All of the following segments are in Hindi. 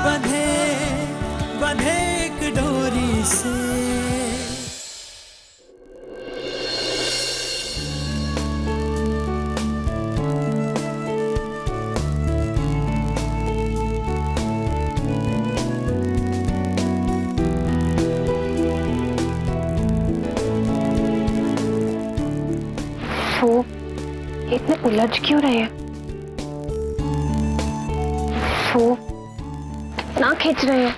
बंधे बंधे एक डोरी से। वो इतने उलझ क्यों रहे हैं? वो ना खींच रहे हैं,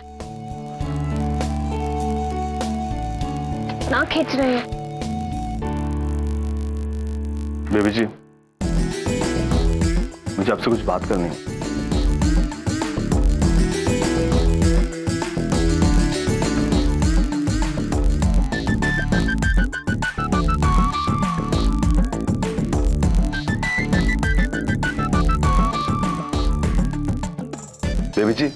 ना खींच रहे हैं। बेबी जी, मुझे आपसे कुछ बात करनी है। Baby ji,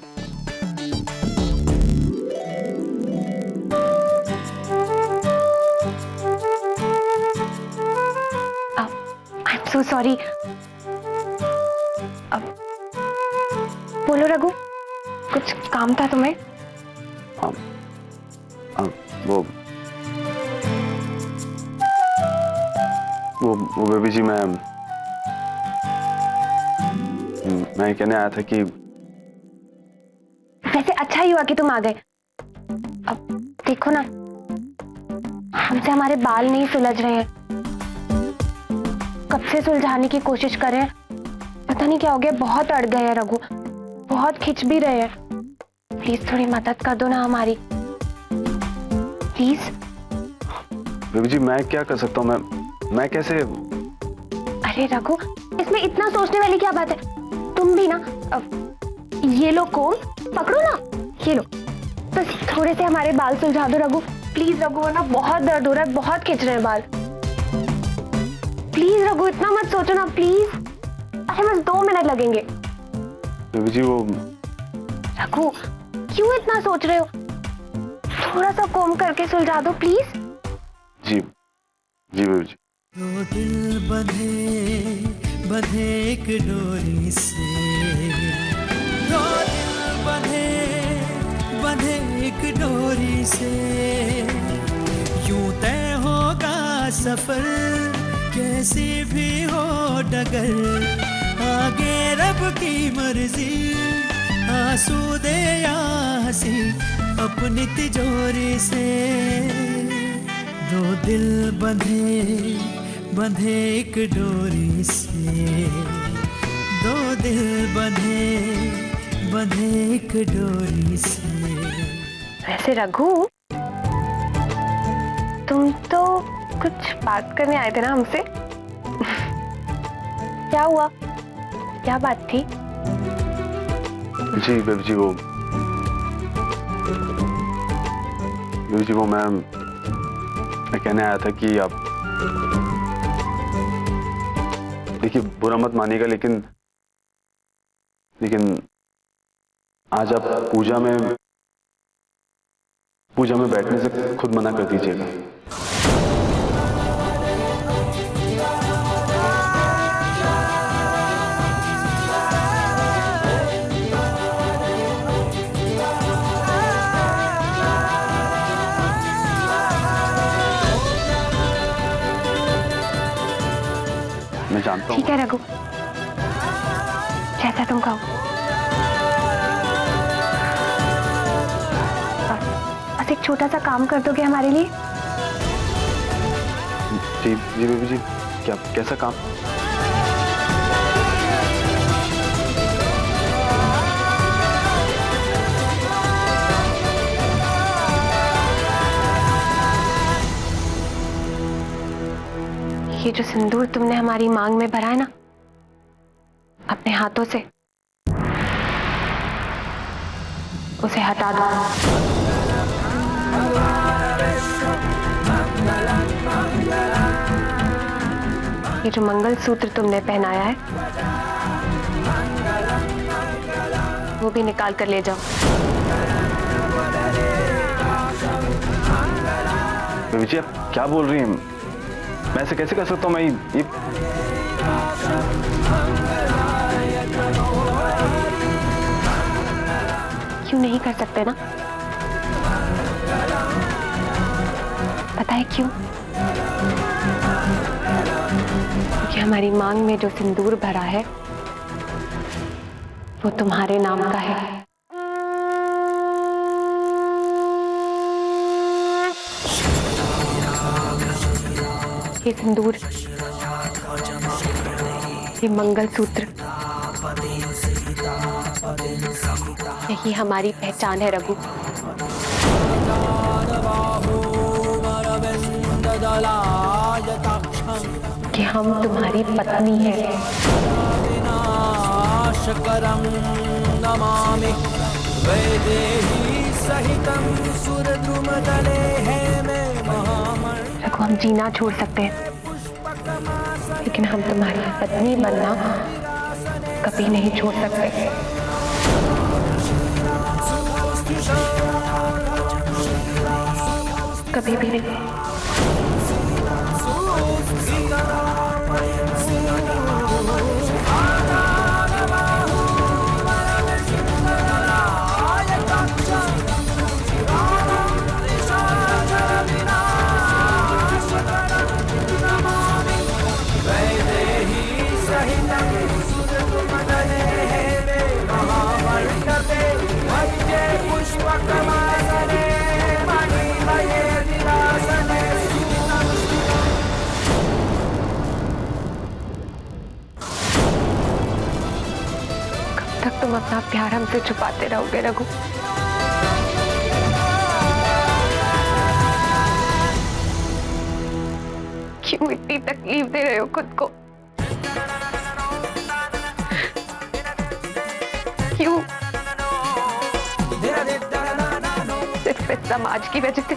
I am so sorry. अब बोलो रघु, कुछ काम था तुम्हें? वो बेबी जी, मैं कहने आया था कि वैसे अच्छा ही हुआ कि तुम आ गए। अब देखो ना, हमसे हमारे बाल नहीं सुलझ रहे हैं। कब से सुलझाने की कोशिश कर रहे हैं, पता नहीं क्या हो गया। बहुत अड़ गए हैं रघु, बहुत खिंच भी रहे हैं। प्लीज थोड़ी मदद कर दो ना हमारी, प्लीज। बेबी जी, मैं क्या कर सकता हूँ? मैं कैसे? अरे रघु, इसमें इतना सोचने वाली क्या बात है? तुम भी ना, ये लो कोम, पकड़ो ना, ये लो। बस थोड़े से हमारे बाल सुलझा दो रघु, प्लीज रघु, वरना बहुत दर्द हो रहा है, बहुत खिंच रहे हैं बाल। प्लीज रघु, इतना मत सोचो ना, प्लीज। अरे बस 2 मिनट लगेंगे। बेबी जी, वो रघु, क्यों इतना सोच रहे हो? थोड़ा सा कोम करके सुलझा दो प्लीज। जी जी बेबी जी। दो दिल बंधे बंधे एक डोरी से, दो दिल बंधे बंधे एक डोरी से। यूं तय होगा सफर, कैसी भी हो डगर। आगे रब की मर्जी, आंसू या हंसी अपनी तिजोरी से। दो दिल बंधे बंधे एक डोरी से, दो दिल बंधे बंधे एक डोरी से। वैसे रघु, तुम तो कुछ बात करने आए थे ना हमसे? क्या हुआ, क्या बात थी? जी बेबी जी, वो मैं कहने आया था कि आप देखिए, बुरा मत मानिएगा, लेकिन आज आप पूजा में बैठने से खुद मना कर दीजिएगा। मैं जानता हूँ। ठीक है रघु, जैसा तुम कहो। बस एक छोटा सा काम कर दोगे हमारे लिए? जी जी बेबी जी, कैसा काम? ये जो सिंदूर तुमने हमारी मांग में भरा है ना, अपने हाथों से उसे हटा दो। ये जो मंगलसूत्र तुमने पहनाया है, वो भी निकाल कर ले जाओ। बेबी जी, आप क्या बोल रही हैं? मैं ऐसे कैसे कर सकता हूँ? क्यों नहीं कर सकते ना? पता है क्यों? क्योंकि हमारी मांग में जो सिंदूर भरा है वो तुम्हारे नाम का है। ये सिंदूर, ये मंगलसूत्र, यही हमारी पहचान है रघु। कि हम तुम्हारी पत्नी हैं। नमामि वैदेही सहितं सुरद्रुमतले है मैं महामंडले। रघु, हम जीना छोड़ सकते हैं, लेकिन हम तुम्हारी पत्नी बनना कभी नहीं छोड़ सकते। कभी भी नहीं। तक तुम अपना प्यार हमसे छुपाते रहोगे रघु? क्यों इतनी तकलीफ दे रहे हो खुद को? क्यों? सिर्फ इस समाज की वजह से?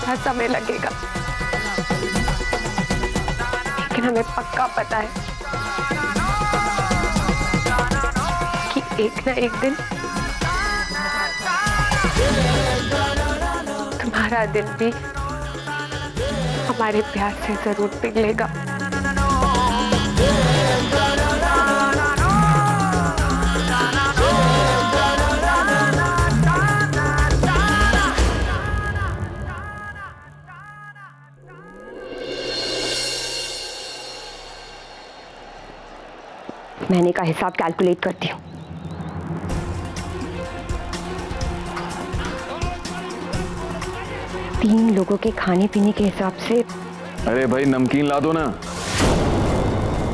हर समय लगेगा, लेकिन हमें पक्का पता है कि एक ना एक दिन तुम्हारा दिल भी हमारे प्यार से जरूर पिघलेगा। महीने का हिसाब कैलकुलेट करती हूँ। तीन लोगों के खाने पीने के हिसाब से। अरे भाई नमकीन ला दो ना,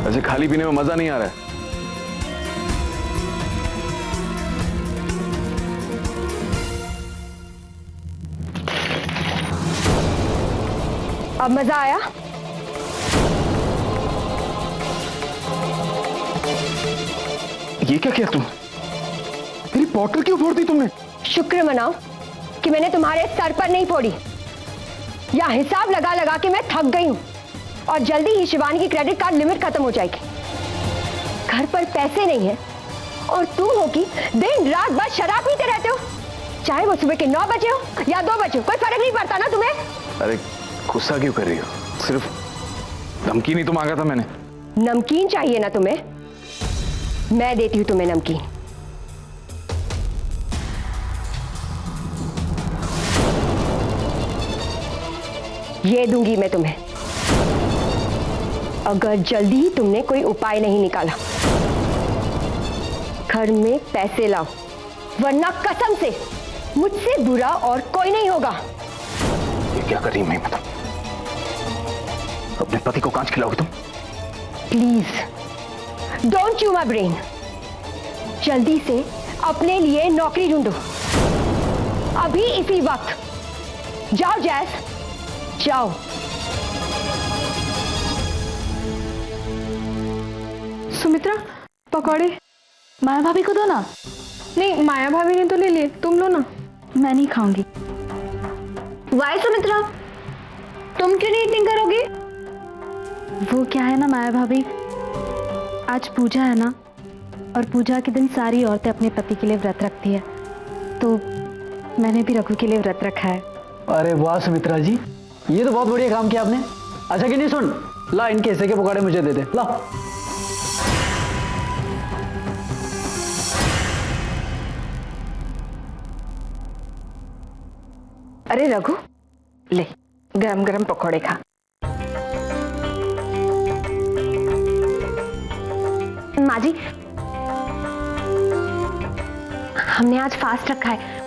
ऐसे खाली पीने में मजा नहीं आ रहा है। अब मजा आया? ये क्या किया तुम? मेरी बॉटल क्यों फोड़ दी तुमने? शुक्र मनाओ कि मैंने तुम्हारे सर पर नहीं फोड़ी, या हिसाब लगा लगा के मैं थक गई हूं और जल्दी ही शिवानी की क्रेडिट कार्ड लिमिट खत्म हो जाएगी। घर पर पैसे नहीं है और तुम हो कि दिन रात बस शराब पीते रहते हो, चाहे वो सुबह के 9 बजे हो या 2 बजे हो, कोई फर्क नहीं पड़ता ना तुम्हें? अरे गुस्सा क्यों कर रही हो? सिर्फ नमकीन ही तो मांगा था मैंने। नमकीन चाहिए ना तुम्हें? मैं देती हूं तुम्हें नमकीन। ये दूंगी मैं तुम्हें, अगर जल्दी ही तुमने कोई उपाय नहीं निकाला। घर में पैसे लाओ, वरना कसम से मुझसे बुरा और कोई नहीं होगा। ये क्या कर रही है? मैं बता, अपने पति को कांच खिलाओगी तुम? प्लीज डोंट चू माई ब्रेन। जल्दी से अपने लिए नौकरी ढूंढो, अभी इसी वक्त। जाओ जैस, जाओ। सुमित्रा, पकौड़े माया भाभी को दो ना। नहीं, माया भाभी ने तो ले लिए, तुम लो ना। मैं नहीं खाऊंगी। वाई सुमित्रा, तुम क्यों नहीं ईटिंग करोगी? वो क्या है ना माया भाभी, आज पूजा है ना, और पूजा के दिन सारी औरतें अपने पति के लिए व्रत रखती है, तो मैंने भी रघु के लिए व्रत रखा है। अरे वाह सुमित्रा जी, ये तो बहुत बढ़िया काम किया आपने। अच्छा कि नहीं, सुन, ला इनके हिस्से के पकौड़े मुझे दे दे, ला। अरे रघु, ले गरम गरम पकौड़े खा। माँ जी, हमने आज फास्ट रखा है।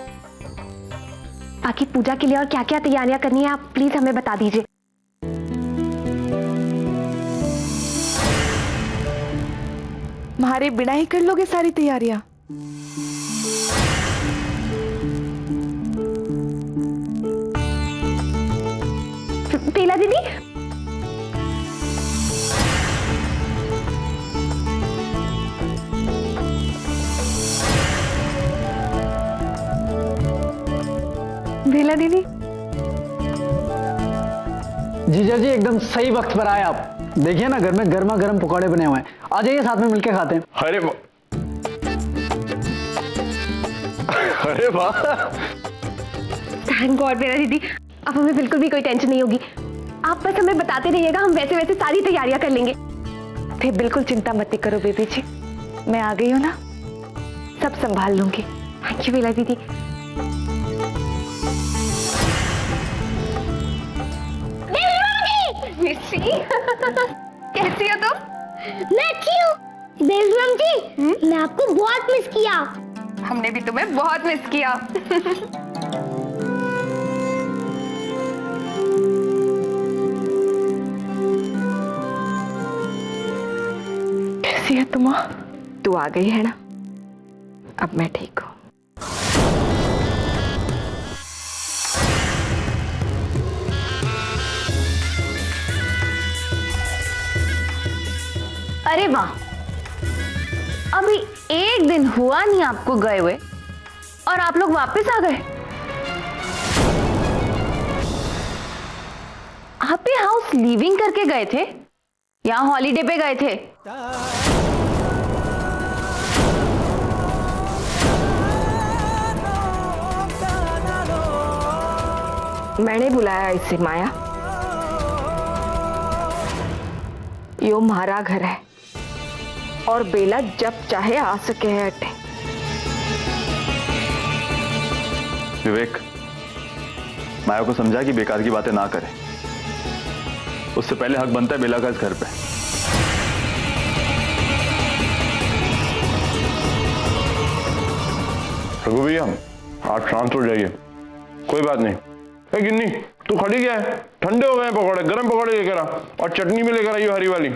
बाकी पूजा के लिए और क्या क्या तैयारियां करनी है आप प्लीज हमें बता दीजिए। तुम्हारे बिना ही कर लोगे सारी तैयारियां? बेला दीदी, बेला दीदी, जीजा जी एकदम सही वक्त पर आए आप। देखिए ना, घर में गर्मा गर्म पकौड़े बने हुए हैं, आ जाइए साथ में मिलके खाते हैं। अरे वाह, थैंक गॉड बेला दीदी, अब हमें बिल्कुल भी कोई टेंशन नहीं होगी। आप बस हमें बताते रहिएगा, हम वैसे वैसे सारी तैयारियां कर लेंगे। फिर बिल्कुल चिंता मत करो बेबी जी, मैं आ गई हूँ ना, सब संभाल लूंगी। थैंक यू बेला दीदी। कैसी हो तुम? मैं अच्छी हूँ। बेलराम जी, मैं आपको बहुत मिस किया। हमने भी तुम्हें बहुत मिस किया। कैसी है तुम? तू आ गई है ना, अब मैं ठीक हूँ। अरे वाह, अभी एक दिन हुआ नहीं आपको गए हुए और आप लोग वापस आ गए। आप ये हाउस लीविंग करके गए थे या हॉलीडे पे गए थे? मैंने बुलाया इसे माया, यो हमारा घर है और बेला जब चाहे आ सके है अट्टे। विवेक, माया को समझा कि बेकार की बातें ना करे, उससे पहले हक बनता है बेला का इस घर पे। रघु भैया, आप शांत हो जाइए, कोई बात नहीं। ए गिन्नी, तू खड़ी क्या है? ठंडे हो गए पकौड़े, गरम पकौड़े लेकर आ और चटनी भी लेकर आइयो हरी वाली।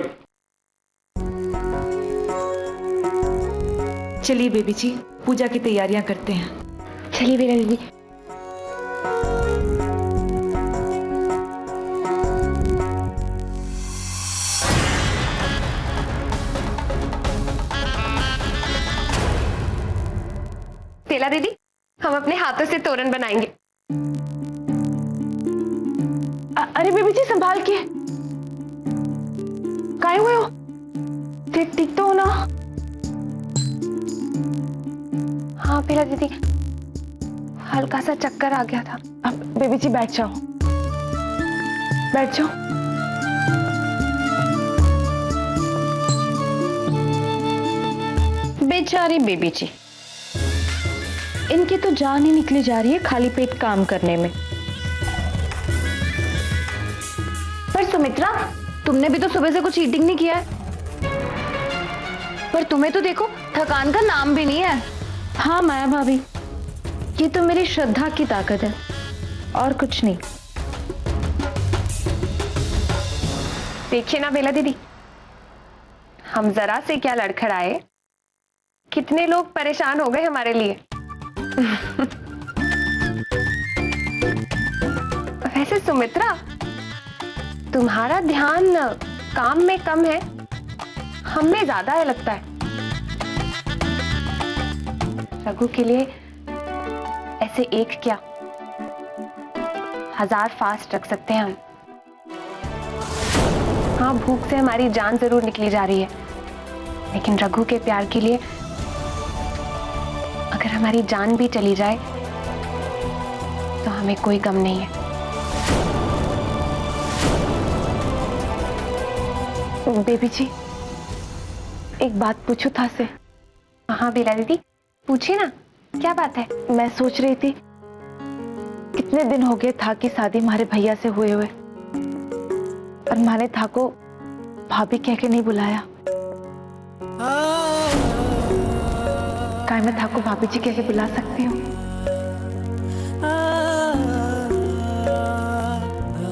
चलिए बेबी जी, पूजा की तैयारियां करते हैं। चलिए बेला दीदी। बेला दीदी, हम अपने हाथों से तोरण बनाएंगे। अरे बेबी जी, संभाल के, काहे हुए हो? ठीक तो हो ना? हाँ बेला दीदी, हल्का सा चक्कर आ गया था। अब बेबी जी बैठ जाओ, बैठ जाओ। बेचारी बेबी जी, इनकी तो जान ही निकली जा रही है खाली पेट काम करने में। पर सुमित्रा, तुमने भी तो सुबह से कुछ ईटिंग नहीं किया है। पर तुम्हें तो देखो, थकान का नाम भी नहीं है। हाँ माया भाभी, ये तो मेरी श्रद्धा की ताकत है और कुछ नहीं। देखिए ना बेला दीदी, हम जरा से क्या लड़खड़ाए, कितने लोग परेशान हो गए हमारे लिए। वैसे सुमित्रा, तुम्हारा ध्यान काम में कम है, हम में ज्यादा है लगता है। रघु के लिए ऐसे एक क्या 1000 फास्ट रख सकते हैं हम। हाँ, भूख से हमारी जान जरूर निकली जा रही है, लेकिन रघु के प्यार के लिए अगर हमारी जान भी चली जाए तो हमें कोई गम नहीं है। बेबी जी, एक बात पूछूं था से। हाँ बेला दीदी, पूछिए ना, क्या बात है? मैं सोच रही थी कितने दिन हो गए था कि शादी हमारे भैया से हुए हुए, और मैंने था को भाभी कह के नहीं बुलाया। क्या मैं था को भाभी जी कह के बुला सकती हूँ?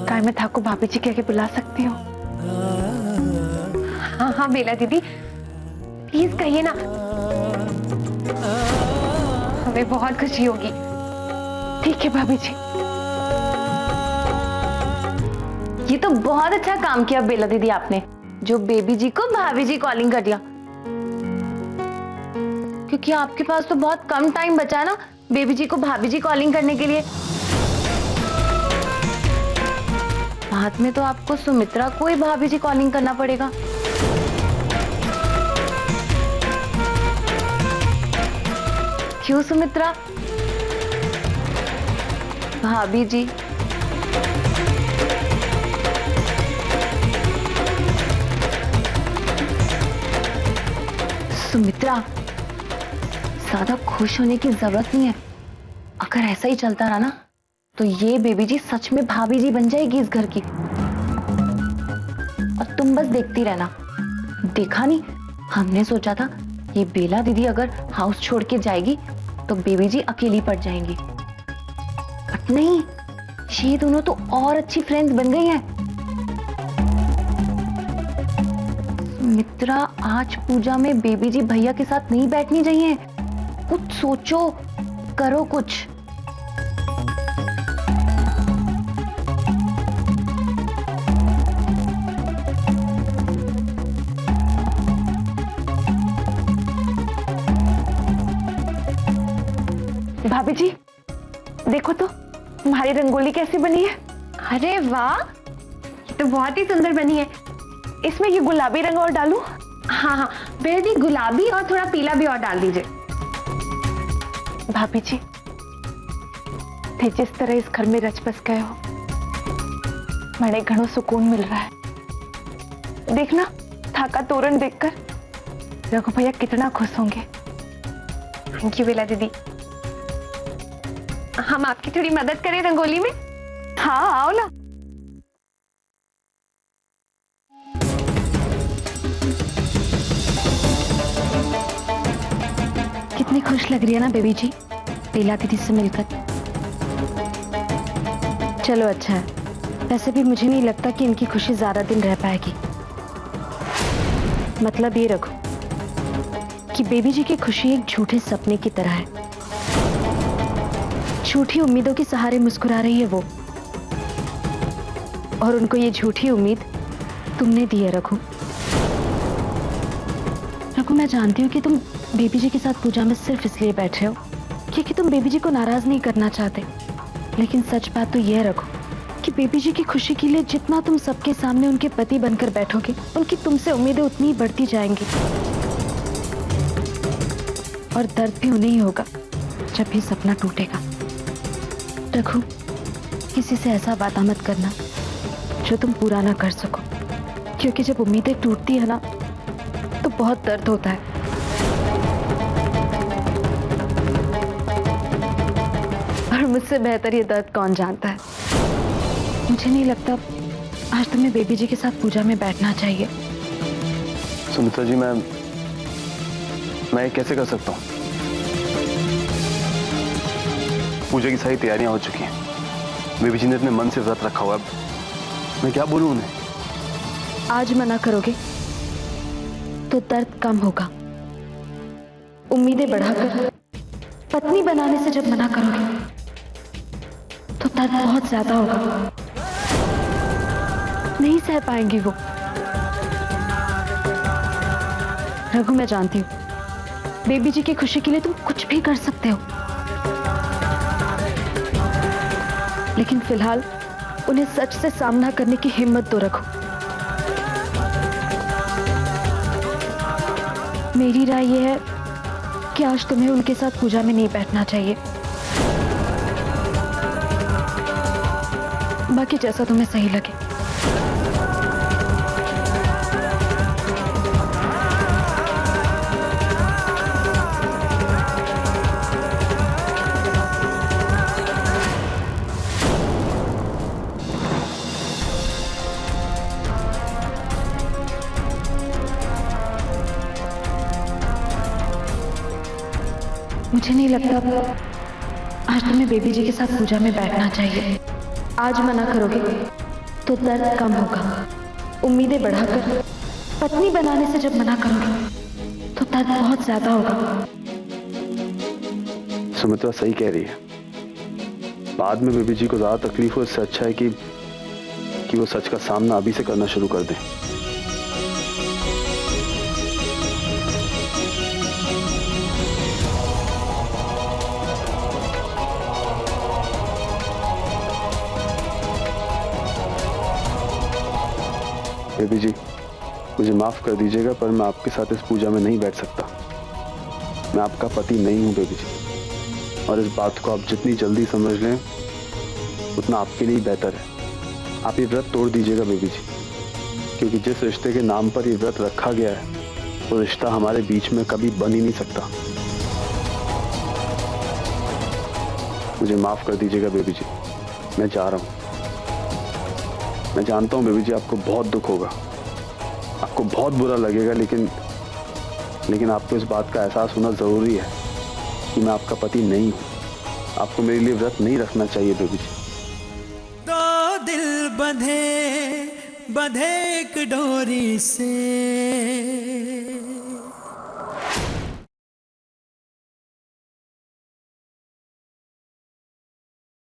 क्या मैं था को भाभी जी कह के बुला सकती हूँ? हाँ हाँ बेला दीदी, प्लीज कहिए ना, हमें बहुत खुशी होगी। ठीक है भाभी जी। ये तो बहुत अच्छा काम किया बेला दीदी आपने, जो बेबी जी को भाभी जी कॉलिंग कर दिया, क्योंकि आपके पास तो बहुत कम टाइम बचा ना बेबी जी को भाभी जी कॉलिंग करने के लिए। बाद में तो आपको सुमित्रा को ही भाभी जी कॉलिंग करना पड़ेगा। क्यों सुमित्रा? भाभी जी, सुमित्रा, ज्यादा खुश होने की जरूरत नहीं है। अगर ऐसा ही चलता रहा ना तो ये बेबी जी सच में भाभी जी बन जाएगी इस घर की, और तुम बस देखती रहना। देखा नहीं, हमने सोचा था ये बेला दीदी अगर हाउस छोड़ के जाएगी तो बेबी जी अकेली पड़ जाएंगी, बट नहीं, ये दोनों तो और अच्छी फ्रेंड्स बन गई हैं। मित्रा, आज पूजा में बेबी जी भैया के साथ नहीं बैठनी चाहिए। कुछ सोचो, करो कुछ। भाभी जी, देखो तो तुम्हारी रंगोली कैसी बनी है। अरे वाह, ये तो बहुत ही सुंदर बनी है। इसमें ये गुलाबी रंग और डालूं? हाँ हाँ बेला दी, गुलाबी और थोड़ा पीला भी और डाल दीजिए। भाभी जी, थे जिस तरह इस घर में रच बस गए हो, मैंने घणो सुकून मिल रहा है। देखना, था का तोरण देखकर रघु भैया कितना खुश होंगे। थैंक यू बेला दीदी। हम आपकी थोड़ी मदद करें रंगोली में? हाँ, आओ ना। कितनी खुश लग रही है ना बेबी जी बेला दीदी से मिलकर। चलो अच्छा है, वैसे भी मुझे नहीं लगता कि इनकी खुशी ज्यादा दिन रह पाएगी। मतलब ये रखो कि बेबी जी की खुशी एक झूठे सपने की तरह है। झूठी उम्मीदों के सहारे मुस्कुरा रही है वो, और उनको ये झूठी उम्मीद तुमने दी है रघु। रघु, मैं जानती हूँ कि तुम बेबी जी के साथ पूजा में सिर्फ इसलिए बैठे हो क्योंकि तुम बेबी जी को नाराज नहीं करना चाहते, लेकिन सच बात तो यह है रघु कि बेबी जी की खुशी के लिए जितना तुम सबके सामने उनके पति बनकर बैठोगे, उनकी तुमसे उम्मीदें उतनी ही बढ़ती जाएंगी, और दर्द भी उन्हें ही होगा जब भी सपना टूटेगा। रघु, किसी से ऐसा वादा मत करना जो तुम पूरा ना कर सको, क्योंकि जब उम्मीदें टूटती है ना तो बहुत दर्द होता है। और मुझसे बेहतर ये दर्द कौन जानता है। मुझे नहीं लगता आज तुम्हें बेबी जी के साथ पूजा में बैठना चाहिए। सुमित्रा जी, मैं ये कैसे कर सकता हूँ? पूजा की सारी तैयारियां हो चुकी हैं। बेबी जी ने अपने मन से व्रत रखा हुआ है, अब मैं क्या बोलूं उन्हें? आज मना करोगे तो दर्द कम होगा। उम्मीदें बढ़ाकर पत्नी बनाने से जब मना करोगे तो दर्द बहुत ज्यादा होगा। नहीं सह पाएंगी वो। रघु, मैं जानती हूँ बेबी जी की खुशी के लिए तुम कुछ भी कर सकते हो, लेकिन फिलहाल उन्हें सच से सामना करने की हिम्मत तो रखो। मेरी राय यह है कि आज तुम्हें उनके साथ पूजा में नहीं बैठना चाहिए। बाकी जैसा तुम्हें सही लगे। मुझे नहीं लगता आज तुम्हें बेबी जी के साथ पूजा में बैठना चाहिए। आज मना करोगे तो दर्द कम होगा। उम्मीदें बढ़ाकर पत्नी बनाने से जब मना करोगे तो दर्द बहुत ज्यादा होगा। सुमित्रा सही कह रही है। बाद में बेबी जी को ज्यादा तकलीफ हो, इससे अच्छा है कि वो सच का सामना अभी से करना शुरू कर दें। बेबी जी, मुझे माफ कर दीजिएगा, पर मैं आपके साथ इस पूजा में नहीं बैठ सकता। मैं आपका पति नहीं हूं बेबी जी, और इस बात को आप जितनी जल्दी समझ लें उतना आपके लिए बेहतर है। आप ये व्रत तोड़ दीजिएगा बेबी जी, क्योंकि जिस रिश्ते के नाम पर ये व्रत रखा गया है वो रिश्ता हमारे बीच में कभी बन ही नहीं सकता। मुझे माफ कर दीजिएगा बेबी जी, मैं जा रहा हूं। मैं जानता हूं बेबी जी आपको बहुत दुख होगा, आपको बहुत बुरा लगेगा, लेकिन आपको इस बात का एहसास होना जरूरी है कि मैं आपका पति नहीं हूं। आपको मेरे लिए व्रत नहीं रखना चाहिए बेबी जी। दो दिल बंधे एक डोरी से,